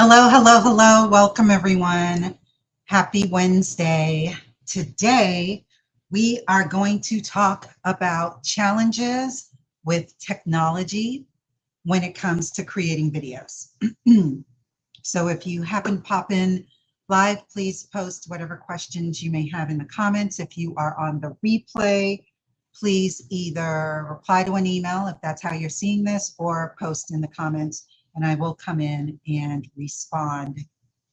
Hello, hello, hello. Welcome, everyone. Happy Wednesday. Today, we are going to talk about challenges with technology when it comes to creating videos. So if you happen to pop in live, please post whatever questions you may have in the comments. If you are on the replay, please either reply to an email if that's how you're seeing this, or post in the comments, and I will come in and respond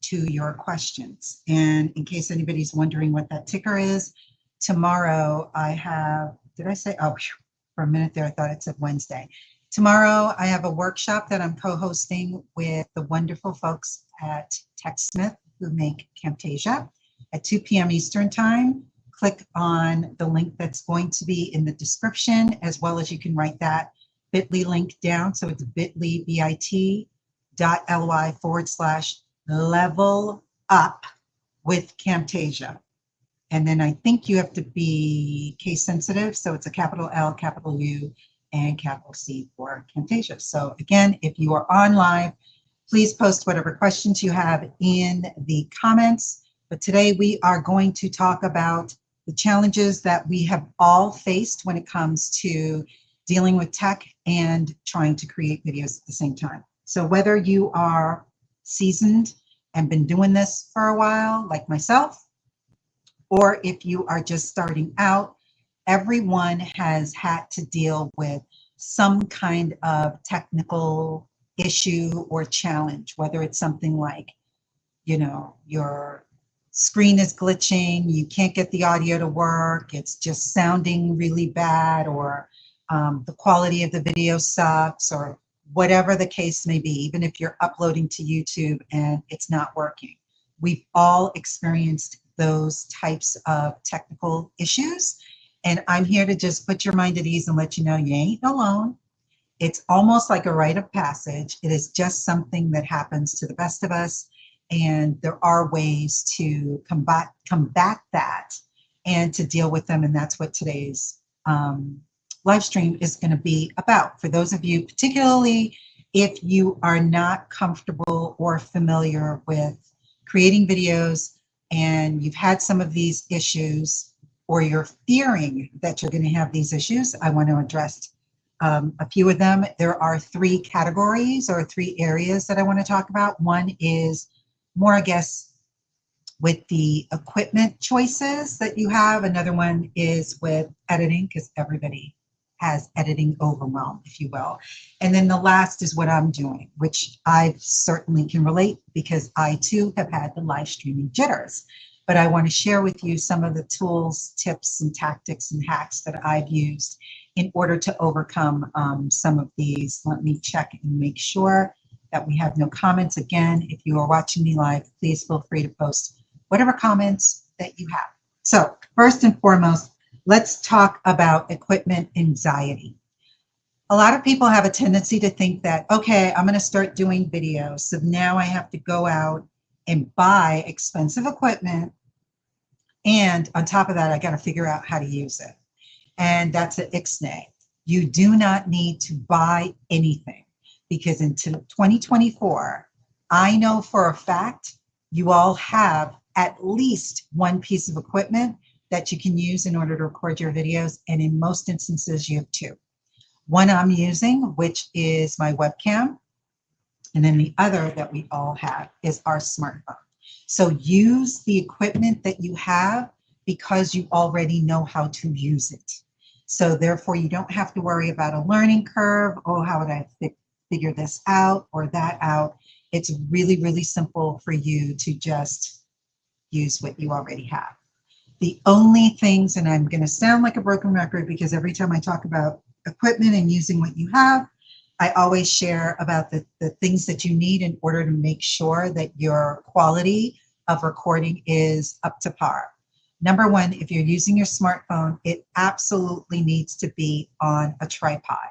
to your questions. And in case anybody's wondering what that ticker is, tomorrow I have, did I say, oh, for a minute there I thought it said Wednesday. Tomorrow I have a workshop that I'm co-hosting with the wonderful folks at TechSmith who make Camtasia at 2 p.m. Eastern Time. Click on the link that's going to be in the description, as well as you can write that bit.ly link down. So it's bit.ly, bit.ly/level up with Camtasia. And then I think you have to be case sensitive. So it's a capital L, capital U, and capital C for Camtasia. So again, if you are on live, please post whatever questions you have in the comments. But today we are going to talk about the challenges that we have all faced when it comes to dealing with tech and trying to create videos at the same time. So whether you are seasoned and been doing this for a while, like myself, or if you are just starting out, everyone has had to deal with some kind of technical issue or challenge, whether it's something like, you know, your screen is glitching, you can't get the audio to work, it's just sounding really bad, or the quality of the video sucks, or whatever the case may be, even if you're uploading to YouTube and it's not working. We've all experienced those types of technical issues. And I'm here to just put your mind at ease and let you know you ain't alone. It's almost like a rite of passage. It is just something that happens to the best of us. And there are ways to combat that and to deal with them. And that's what today's live stream is going to be about. For those of you, particularly if you are not comfortable or familiar with creating videos and you've had some of these issues, or you're fearing that you're going to have these issues, I want to address a few of them. There are three categories or three areas that I want to talk about. One is more, I guess, with the equipment choices that you have. Another one is with editing, because everybody has editing overwhelm, if you will. And then the last is what I'm doing, which I certainly can relate, because I too have had the live streaming jitters. But I want to share with you some of the tools, tips, and tactics and hacks that I've used in order to overcome some of these. Let me check and make sure that we have no comments. Again, if you are watching me live, please feel free to post whatever comments that you have. So first and foremost, let's talk about equipment anxiety. A lot of people have a tendency to think that, okay, I'm going to start doing videos, so now I have to go out and buy expensive equipment, and on top of that, I got to figure out how to use it. And that's an ixnay. You do not need to buy anything, because until 2024, I know for a fact you all have at least one piece of equipment that you can use in order to record your videos, and in most instances you have two. One I'm using, which is my webcam, and then the other that we all have is our smartphone. So use the equipment that you have because you already know how to use it. So therefore you don't have to worry about a learning curve. Oh, how would I figure this out or that out? It's really, really simple for you to just use what you already have. The only things, and I'm going to sound like a broken record because every time I talk about equipment and using what you have, I always share about the things that you need in order to make sure that your quality of recording is up to par. Number one, if you're using your smartphone, it absolutely needs to be on a tripod.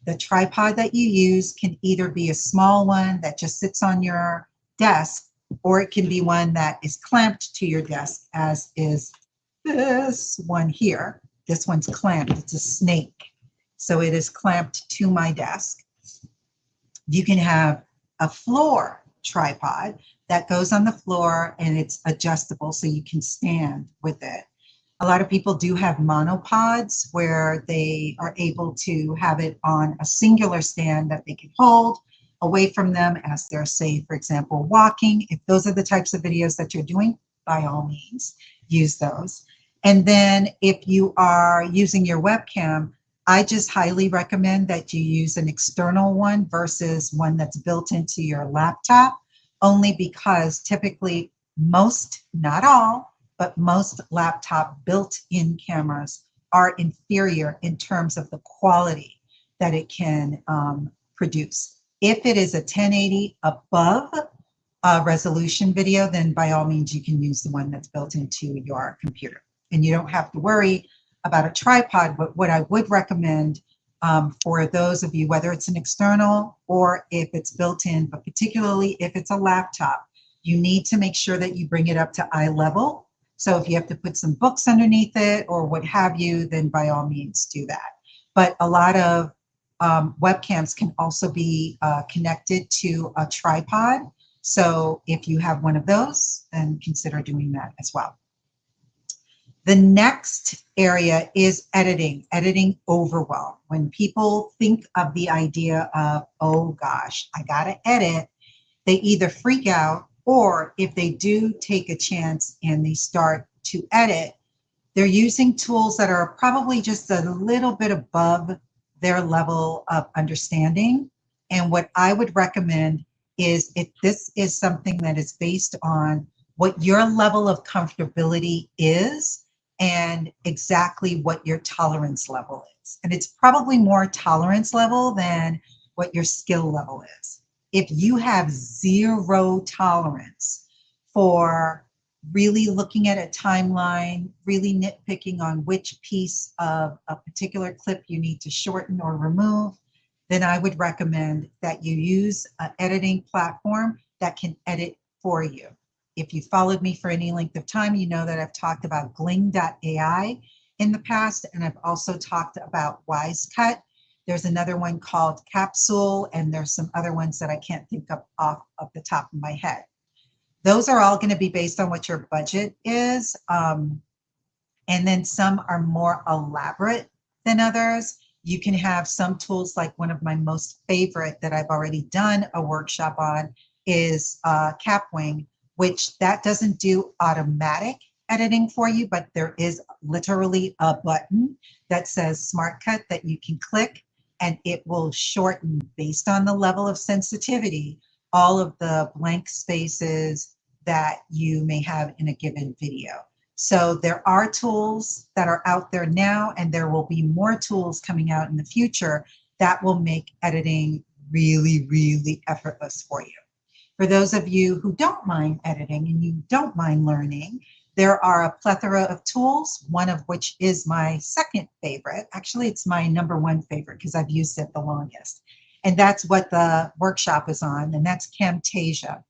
The tripod that you use can either be a small one that just sits on your desk, or it can be one that is clamped to your desk, as is this one here. This one's clamped. It's a snake. So it is clamped to my desk. You can have a floor tripod that goes on the floor and it's adjustable so you can stand with it. A lot of people do have monopods where they are able to have it on a singular stand that they can hold away from them as they're, say, for example, walking. If those are the types of videos that you're doing, by all means, use those. And then if you are using your webcam, I just highly recommend that you use an external one versus one that's built into your laptop, only because typically most, not all, but most laptop built-in cameras are inferior in terms of the quality that it can produce. If it is a 1080 above resolution video, then by all means you can use the one that's built into your computer. And you don't have to worry about a tripod, but what I would recommend for those of you, whether it's an external or if it's built in, but particularly if it's a laptop, you need to make sure that you bring it up to eye level. So if you have to put some books underneath it or what have you, then by all means do that. But a lot of webcams can also be connected to a tripod. So if you have one of those, then consider doing that as well. The next area is editing overwhelm. When people think of the idea of, oh gosh, I gotta edit, they either freak out, or if they do take a chance and they start to edit, they're using tools that are probably just a little bit above their level of understanding. And what I would recommend is, if this is something that is based on what your level of comfortability is and exactly what your tolerance level is. And it's probably more tolerance level than what your skill level is. If you have zero tolerance for really looking at a timeline, really nitpicking on which piece of a particular clip you need to shorten or remove, then I would recommend that you use an editing platform that can edit for you. If you followed me for any length of time, you know that I've talked about Gling.ai in the past, and I've also talked about WiseCut. There's another one called Capsule, and there's some other ones that I can't think of off of the top of my head. Those are all going to be based on what your budget is. And then some are more elaborate than others. You can have some tools, like one of my most favorite that I've already done a workshop on is Capwing, which that doesn't do automatic editing for you, but there is literally a button that says Smart Cut that you can click, and it will shorten, based on the level of sensitivity, all of the blank spaces that you may have in a given video. So there are tools that are out there now, and there will be more tools coming out in the future that will make editing really, really effortless for you. For those of you who don't mind editing and you don't mind learning, there are a plethora of tools, one of which is my second favorite. Actually, it's my number one favorite because I've used it the longest. And that's what the workshop is on, and that's Camtasia.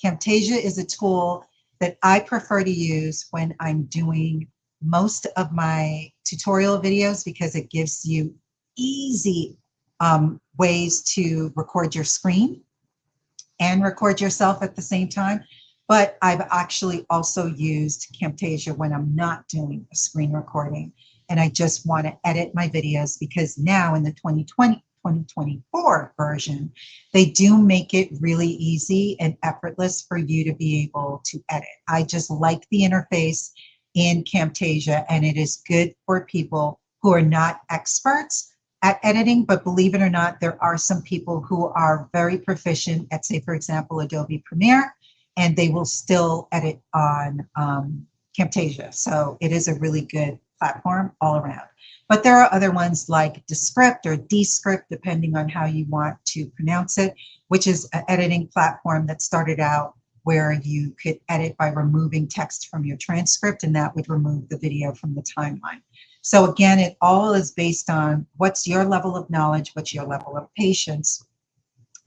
Camtasia is a tool that I prefer to use when I'm doing most of my tutorial videos because it gives you easy ways to record your screen and record yourself at the same time. But I've actually also used Camtasia when I'm not doing a screen recording and I just want to edit my videos, because now in the 2024 version, they do make it really easy and effortless for you to be able to edit. I just like the interface in Camtasia, and it is good for people who are not experts at editing, but believe it or not, there are some people who are very proficient at, say, for example, Adobe Premiere, and they will still edit on Camtasia. So it is a really good platform all around. But there are other ones like Descript or Descript, depending on how you want to pronounce it, which is an editing platform that started out where you could edit by removing text from your transcript, and that would remove the video from the timeline. So again, it all is based on what's your level of knowledge, what's your level of patience,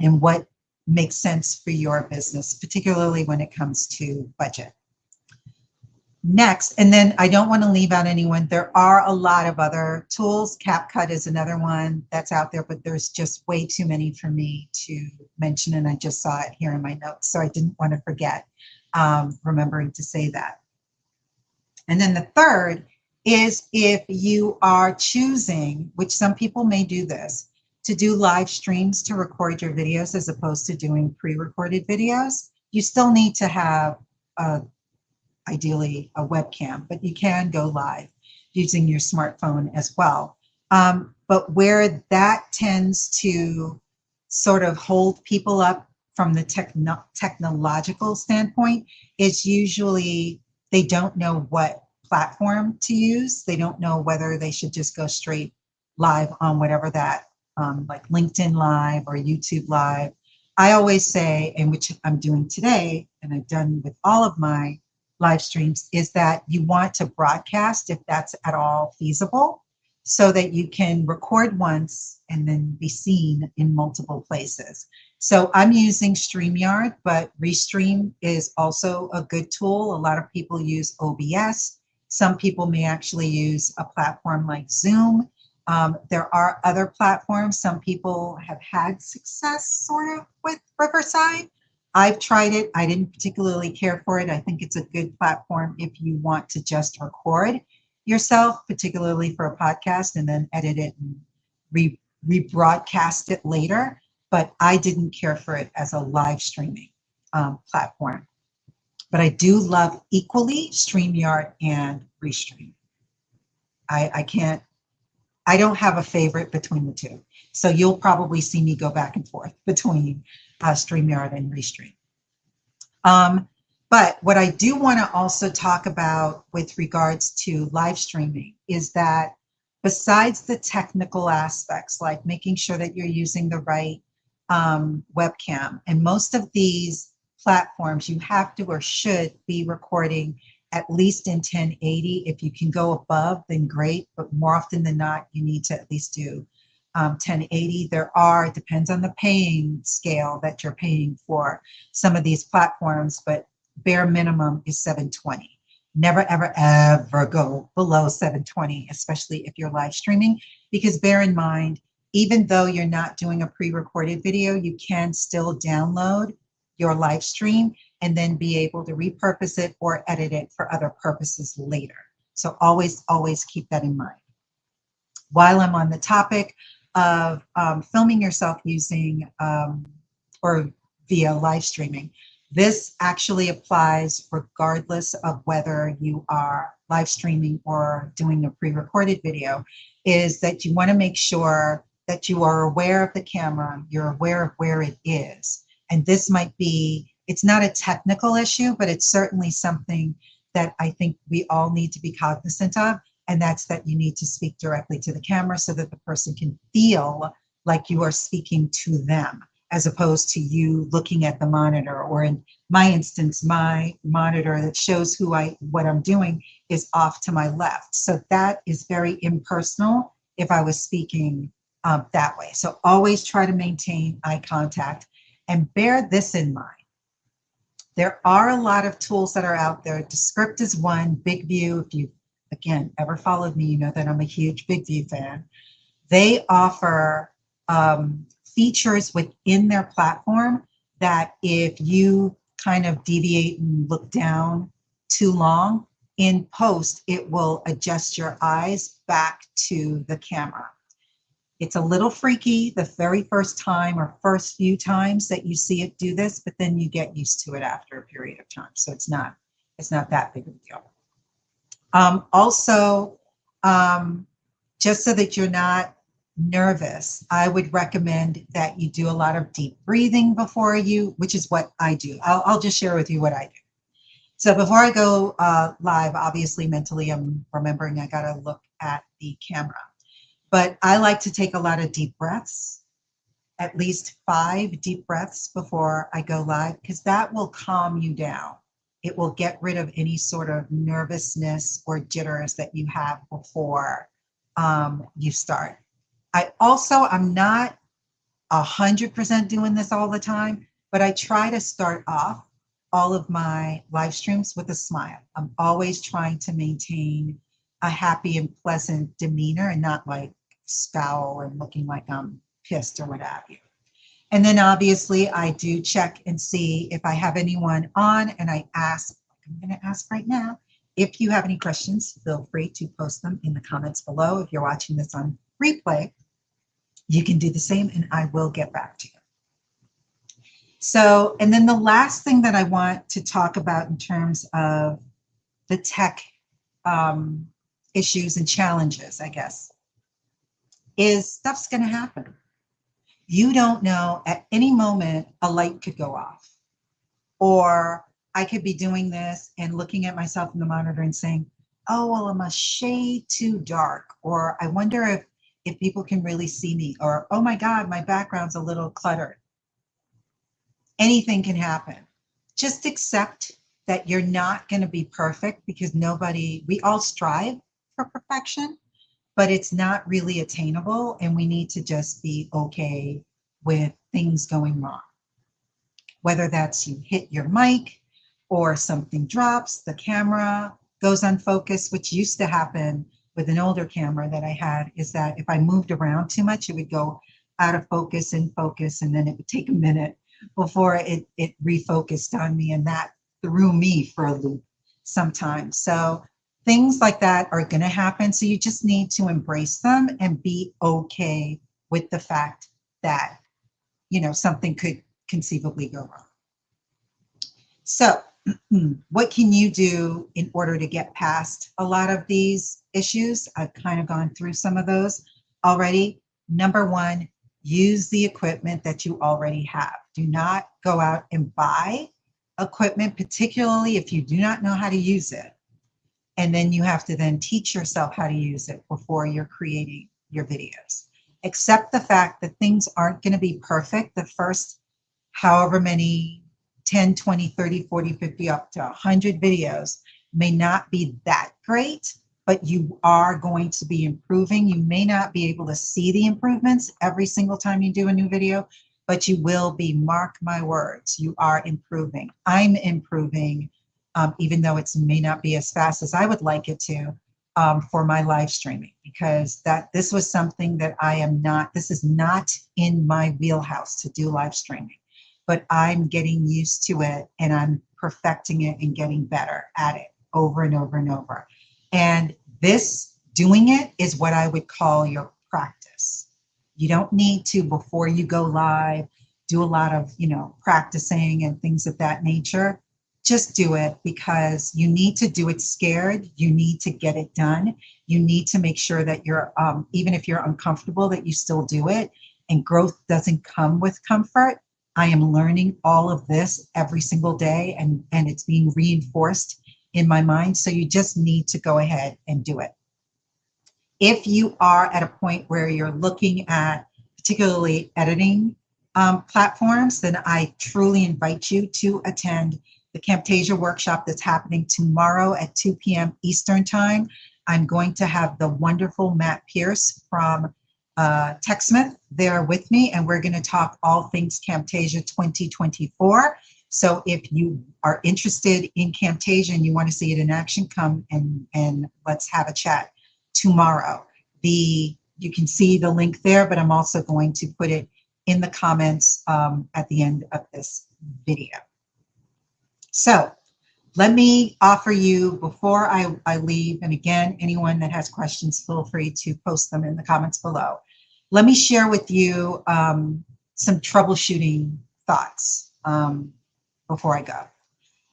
and what makes sense for your business, particularly when it comes to budget. Next, and then I don't want to leave out anyone. There are a lot of other tools. CapCut is another one that's out there, but there's just way too many for me to mention, and I just saw it here in my notes, so I didn't want to forget remembering to say that. And then the third is if you are choosing, which some people may do this, to do live streams to record your videos as opposed to doing pre-recorded videos, you still need to have ideally a webcam, but you can go live using your smartphone as well. But where that tends to sort of hold people up from the technological standpoint is usually they don't know what platform to use. They don't know whether they should just go straight live on whatever that, like LinkedIn Live or YouTube Live. I always say, and which I'm doing today, and I've done with all of my live streams, is that you want to broadcast if that's at all feasible so that you can record once and then be seen in multiple places. So I'm using StreamYard, but Restream is also a good tool. A lot of people use OBS. Some people may actually use a platform like Zoom. There are other platforms. Some people have had success sort of with Riverside. I've tried it. I didn't particularly care for it. I think it's a good platform if you want to just record yourself, particularly for a podcast, and then edit it and rebroadcast it later. But I didn't care for it as a live streaming platform. But I do love equally StreamYard and Restream. I don't have a favorite between the two. So you'll probably see me go back and forth between StreamYard and Restream. But what I do want to also talk about with regards to live streaming is that besides the technical aspects, like making sure that you're using the right webcam, and most of these platforms you have to or should be recording at least in 1080. If you can go above, then great, but more often than not, you need to at least do 1080. There are, it depends on the paying scale that you're paying for some of these platforms, but bare minimum is 720. Never, ever, ever go below 720, especially if you're live streaming, because bear in mind, even though you're not doing a pre-recorded video, you can still download your live stream and then be able to repurpose it or edit it for other purposes later. So always, always keep that in mind. While I'm on the topic of filming yourself using or via live streaming, this actually applies regardless of whether you are live streaming or doing a pre-recorded video, is that you want to make sure that you are aware of the camera, you're aware of where it is. And this might be, it's not a technical issue, but it's certainly something that I think we all need to be cognizant of. And that's that you need to speak directly to the camera so that the person can feel like you are speaking to them, as opposed to you looking at the monitor. Or in my instance, my monitor that shows what I'm doing is off to my left. So that is very impersonal if I was speaking that way. So always try to maintain eye contact and bear this in mind. There are a lot of tools that are out there. Descript is one, Big View. If you, again, ever followed me, you know that I'm a huge Big View fan. They offer features within their platform that if you kind of deviate and look down too long, in post, it will adjust your eyes back to the camera. It's a little freaky the very first time or first few times that you see it do this, but then you get used to it after a period of time. So it's not that big of a deal. Also, just so that you're not nervous, I would recommend that you do a lot of deep breathing before you, which is what I do. I'll just share with you what I do. So before I go live, obviously mentally I'm remembering I got to look at the camera. But I like to take a lot of deep breaths, at least 5 deep breaths before I go live, because that will calm you down. It will get rid of any sort of nervousness or jitters that you have before you start. I'm not 100% doing this all the time, but I try to start off all of my live streams with a smile. I'm always trying to maintain a happy and pleasant demeanor and not like scowl and looking like I'm pissed or what have you. And then obviously I do check and see if I have anyone on, and I ask, I'm going to ask right now, if you have any questions, feel free to post them in the comments below. If you're watching this on replay, you can do the same and I will get back to you. So, and then the last thing that I want to talk about in terms of the tech issues and challenges, I guess, is stuff's going to happen. You don't know, at any moment a light could go off, or I could be doing this and looking at myself in the monitor and saying, oh, well, I'm a shade too dark, or I wonder if people can really see me, or oh my God, my background's a little cluttered. Anything can happen. Just accept that you're not going to be perfect, because we all strive for perfection, but it's not really attainable, and we need to just be okay with things going wrong. Whether that's you hit your mic, or something drops, the camera goes unfocused, which used to happen with an older camera that I had, is that if I moved around too much, it would go out of focus, in focus, and then it would take a minute before it refocused on me, and that threw me for a loop sometimes. So things like that are going to happen. So you just need to embrace them and be okay with the fact that, you know, something could conceivably go wrong. So what can you do in order to get past a lot of these issues? I've kind of gone through some of those already. Number one, use the equipment that you already have. Do not go out and buy equipment, particularly if you do not know how to use it. And then you have to then teach yourself how to use it before you're creating your videos. Accept the fact that things aren't going to be perfect. The first however many 10, 20, 30, 40, 50, up to 100 videos may not be that great, but you are going to be improving. You may not be able to see the improvements every single time you do a new video, but you will be, mark my words, you are improving. I'm improving, even though it may not be as fast as I would like it to, for my live streaming, because this was something that this is not in my wheelhouse to do live streaming, but I'm getting used to it and I'm perfecting it and getting better at it over and over and over. And doing it is what I would call your practice. You don't need to, before you go live, do a lot of, practicing and things of that nature. Just do it, because you need to do it scared. You need to get it done. You need to make sure that you're, even if you're uncomfortable, that you still do it. And growth doesn't come with comfort. I am learning all of this every single day, and it's being reinforced in my mind. So you just need to go ahead and do it. If you are at a point where you're looking at particularly editing platforms, then I truly invite you to attend the Camtasia workshop that's happening tomorrow at 2 p.m. Eastern Time. I'm going to have the wonderful Matt Pierce from TechSmith there with me, and we're going to talk all things Camtasia 2024. So if you are interested in Camtasia and you want to see it in action, come and let's have a chat tomorrow. You can see the link there, but I'm also going to put it in the comments at the end of this video. So let me offer you, before I leave, and again, anyone that has questions, feel free to post them in the comments below. Let me share with you some troubleshooting thoughts before I go.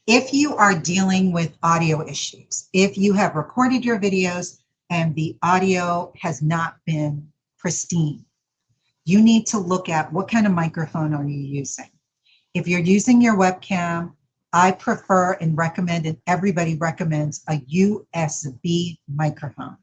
If you are dealing with audio issues, if you have recorded your videos and the audio has not been pristine, you need to look at what kind of microphone are you using. If you're using your webcam, I prefer and recommend, and everybody recommends, a USB microphone.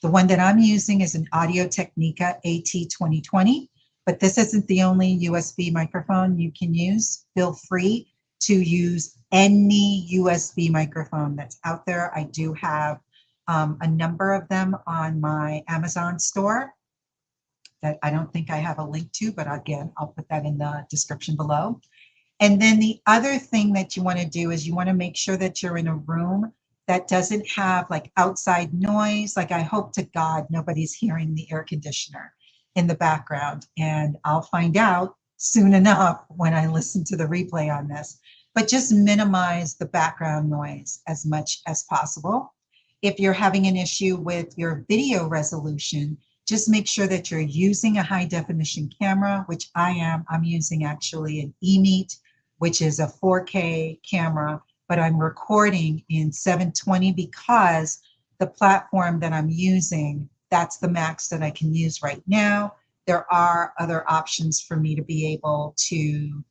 The one that I'm using is an Audio Technica AT2020, but this isn't the only USB microphone you can use. Feel free to use any USB microphone that's out there. I do have a number of them on my Amazon store that I don't think I have a link to, but again, I'll put that in the description below. And then the other thing that you want to do is you want to make sure that you're in a room that doesn't have like outside noise. Like I hope to God nobody's hearing the air conditioner in the background. And I'll find out soon enough when I listen to the replay on this. But just minimize the background noise as much as possible. If you're having an issue with your video resolution, just make sure that you're using a high definition camera, which I am. I'm using actually an eMeet, which is a 4K camera, but I'm recording in 720 because the platform that I'm using, that's the max that I can use right now. There are other options for me to be able to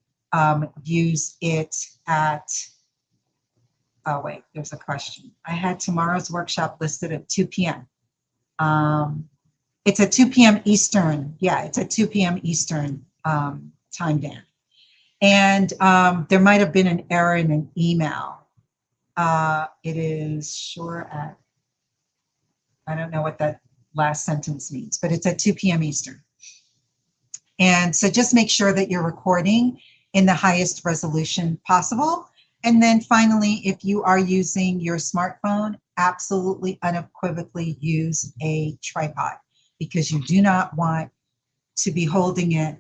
use it at, oh wait, there's a question. I had tomorrow's workshop listed at 2 p.m. It's at 2 p.m. Eastern. Yeah, it's at 2 p.m. Eastern time, Dan. And there might have been an error in an email. It is sure at, I don't know what that last sentence means, but it's at 2 p.m. Eastern. And so just make sure that you're recording in the highest resolution possible. And then finally, if you are using your smartphone, absolutely unequivocally use a tripod because you do not want to be holding it.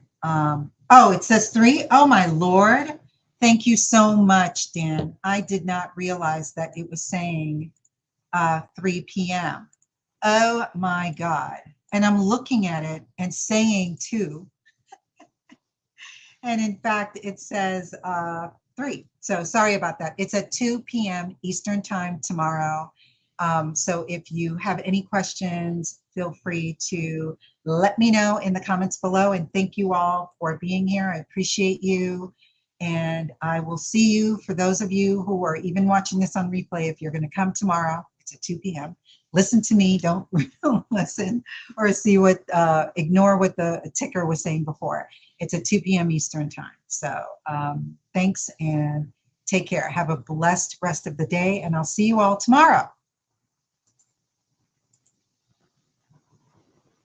Oh, it says 3. Oh, my Lord. Thank you so much, Dan. I did not realize that it was saying 3 p.m. Oh, my God. And I'm looking at it and saying 2. And in fact, it says 3. So sorry about that. It's at 2 p.m. Eastern time tomorrow. So if you have any questions, feel free to let me know in the comments below. And thank you all for being here. I appreciate you. And I will see you, for those of you who are even watching this on replay, if you're going to come tomorrow, it's at 2 p.m. Listen to me, don't listen or see what, ignore what the ticker was saying before. It's at 2 p.m. Eastern time. So thanks and take care. Have a blessed rest of the day, and I'll see you all tomorrow.